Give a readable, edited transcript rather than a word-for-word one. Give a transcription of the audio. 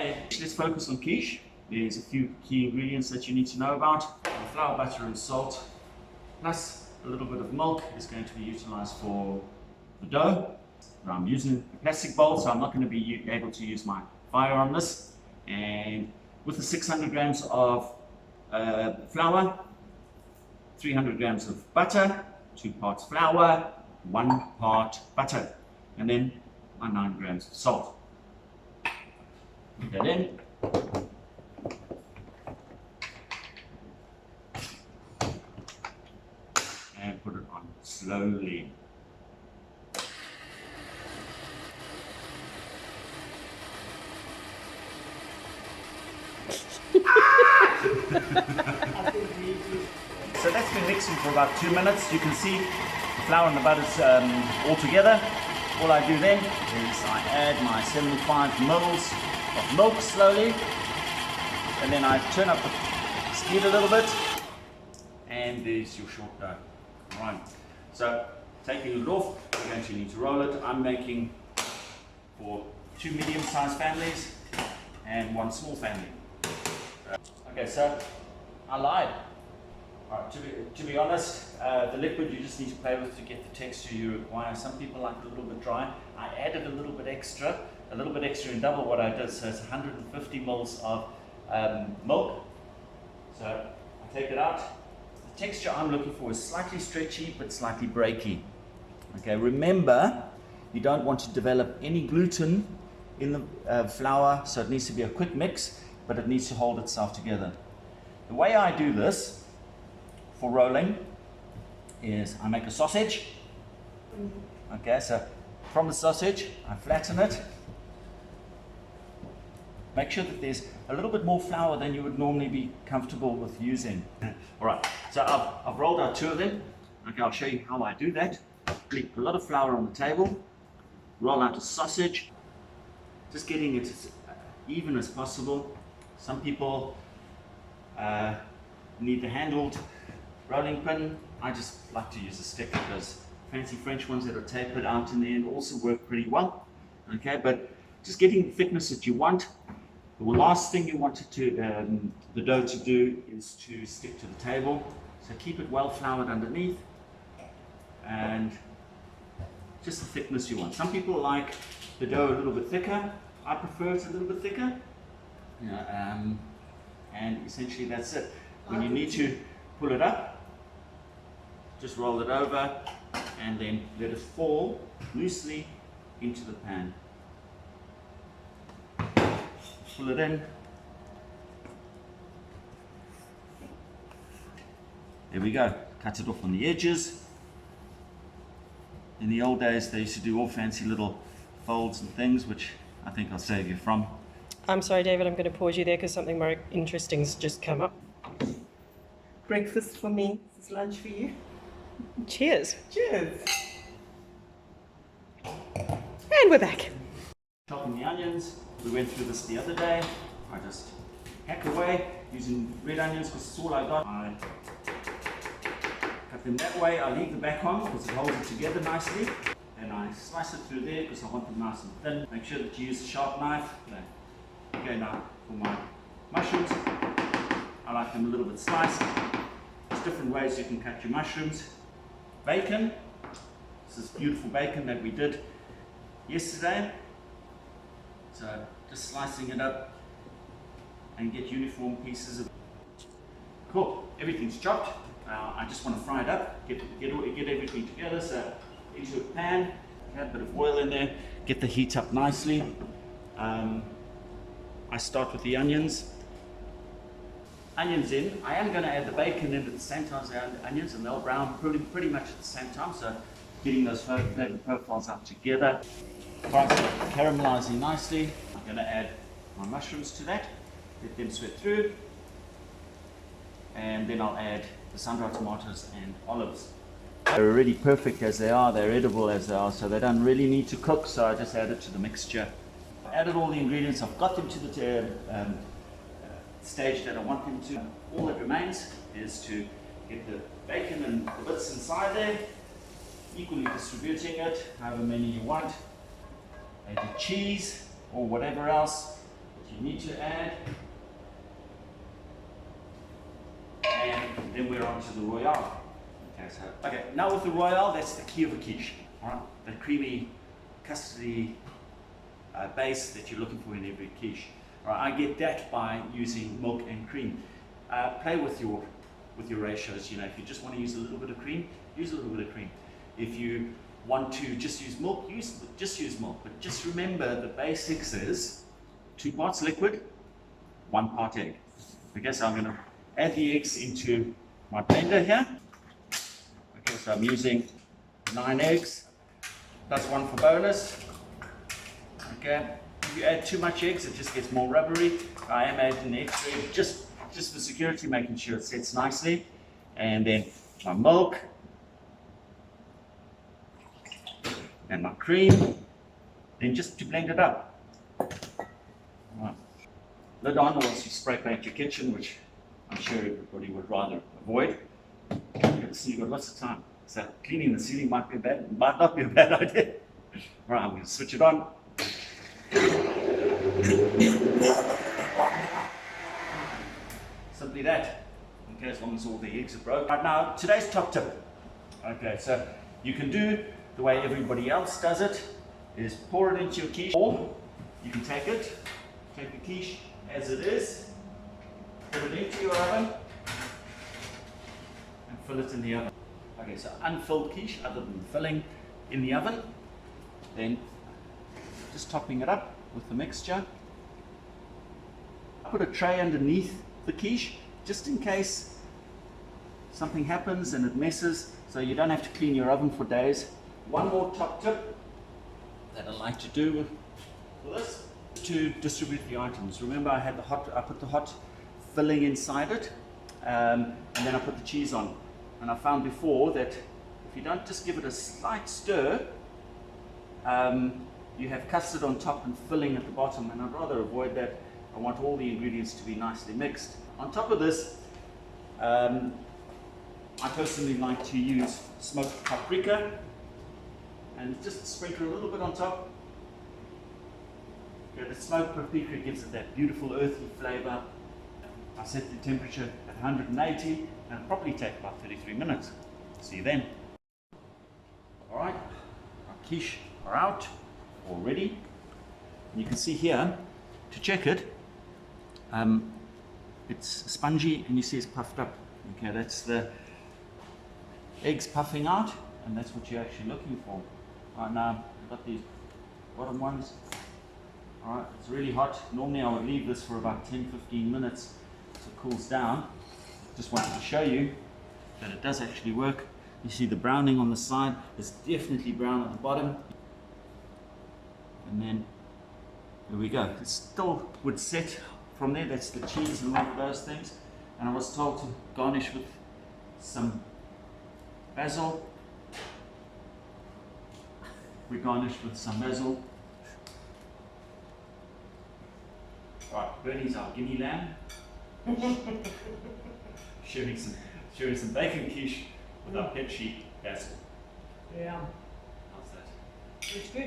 Okay, let's focus on quiche. There's a few key ingredients that you need to know about. Flour, butter and salt, plus a little bit of milk is going to be utilized for the dough. I'm using a plastic bowl, so I'm not going to be able to use my fire on this. And with the 600 grams of flour, 300 grams of butter, 2 parts flour, 1 part butter, and then my 9 grams of salt. Put that in. And put it on slowly. So that's been mixing for about 2 minutes. You can see the flour and the butter's all together. All I do then is I add my 75 mils of milk slowly, and then I turn up the speed a little bit, and there's your short dough. Right. So taking it off, you're going to need to roll it. I'm making for 2 medium-sized families and 1 small family. Okay, so I lied. All right, to be honest, the liquid you just need to play with to get the texture you require. Some people like it a little bit dry. I added a little bit extra in double what I did, so it's 150 mils of milk. So I take it out. The texture I'm looking for is slightly stretchy but slightly breaky. Okay, remember, you don't want to develop any gluten in the flour, so it needs to be a quick mix, but it needs to hold itself together. The way I do this for rolling is I make a sausage. Okay, so from the sausage, I flatten it. Make sure that there's a little bit more flour than you would normally be comfortable with using. All right, so I've rolled out 2 of them. Okay, I'll show you how I do that. Leave a lot of flour on the table, roll out a sausage, just getting it as even as possible. Some people need the handled rolling pin. I just like to use a stick. Those fancy French ones that are tapered out in the end also work pretty well. Okay, but just getting the thickness that you want. The last thing you want the dough to do is to stick to the table. So keep it well floured underneath, and just the thickness you want. Some people like the dough a little bit thicker. I prefer it a little bit thicker. And essentially that's it. When you need to pull it up, just roll it over and then let it fall loosely into the pan. Pull it in. There we go. Cut it off on the edges. In the old days, they used to do all fancy little folds and things, which I think I'll save you from. I'm sorry, David, I'm going to pause you there because something more interesting's just come up. Breakfast for me. This is lunch for you. Cheers. Cheers. And we're back. Chopping the onions. We went through this the other day. I just hack away using red onions because it's all I got. I cut them that way. I leave the back on because it holds it together nicely. Then I slice it through there because I want them nice and thin. Make sure that you use a sharp knife. Okay, now for my mushrooms, I like them a little bit sliced. There's different ways you can cut your mushrooms. Bacon. This is beautiful bacon that we did yesterday. So just slicing it up and get uniform pieces of. Cool, everything's chopped. I just want to fry it up, get everything together. So into a pan, add a bit of oil in there, get the heat up nicely. I start with the onions. Onions in. I am going to add the bacon in at the same time as the onions, and they'll brown pretty much at the same time. So getting those flavor profiles up together. Fries caramelizing nicely. I'm going to add my mushrooms to that, let them sweat through, and then I'll add the sun-dried tomatoes and olives. They're already perfect as they are, they're edible as they are, so they don't really need to cook, so I just add it to the mixture. I've added all the ingredients, I've got them to the stage that I want them to. All that remains is to get the bacon and the bits inside there, equally distributing it, however many you want. Add the cheese or whatever else, you need to add. And then we're on to the Royale. Okay, now with the Royale, that's the key of a quiche. All right, that creamy, custardy base that you're looking for in every quiche. All right, I get that by using milk and cream. Play with your ratios. You know, if you just want to use a little bit of cream, use a little bit of cream. If you want to just use milk, just use milk. But just remember the basics is 2 parts liquid, 1 part egg. Okay, so I'm going to add the eggs into my blender here. Okay, so I'm using 9 eggs plus 1 for bonus. Okay, if you add too much eggs, it just gets more rubbery. I am adding the extra egg just for security, making sure it sets nicely. And then my milk and my cream, then just to blend it up. Right. Lid on, or else you spray paint your kitchen, which I'm sure everybody would rather avoid. So you've got lots of time. So cleaning the ceiling might not be a bad idea. Right, I'm going to switch it on. Simply that. Okay, as long as all the eggs are broken. Right, now today's top tip. Okay, so you can do the way everybody else does it, is pour it into your quiche, or you can take the quiche as it is, put it into your oven, and fill it in the oven. Okay, so unfilled quiche, other than filling in the oven, then just topping it up with the mixture. Put a tray underneath the quiche, just in case something happens and it messes, so you don't have to clean your oven for days. One more top tip that I like to do for this, to distribute the items. Remember, I put the hot filling inside it, and then I put the cheese on. And I found before that if you don't just give it a slight stir, you have custard on top and filling at the bottom, and I'd rather avoid that. I want all the ingredients to be nicely mixed. On top of this, I personally like to use smoked paprika, and just sprinkle a little bit on top. Okay, the smoked paprika gives it that beautiful earthy flavor. I set the temperature at 180, and it'll probably take about 33 minutes. See you then. All right, our quiche are out already. And you can see here, to check it, it's spongy, and you see it's puffed up. Okay, that's the eggs puffing out, and that's what you're actually looking for. Right, now I've got these bottom ones. All right, it's really hot. Normally I would leave this for about 10-15 minutes so it cools down. Just wanted to show you that it does actually work. You see the browning on the side, there's definitely brown at the bottom. And then there we go. It still would set from there. That's the cheese and all of those things. And I was told to garnish with some basil. We garnished with some basil. Right, Bernie's our guinea lamb. sharing some bacon quiche with our pet sheep, basil. Yeah, How's that? it's good.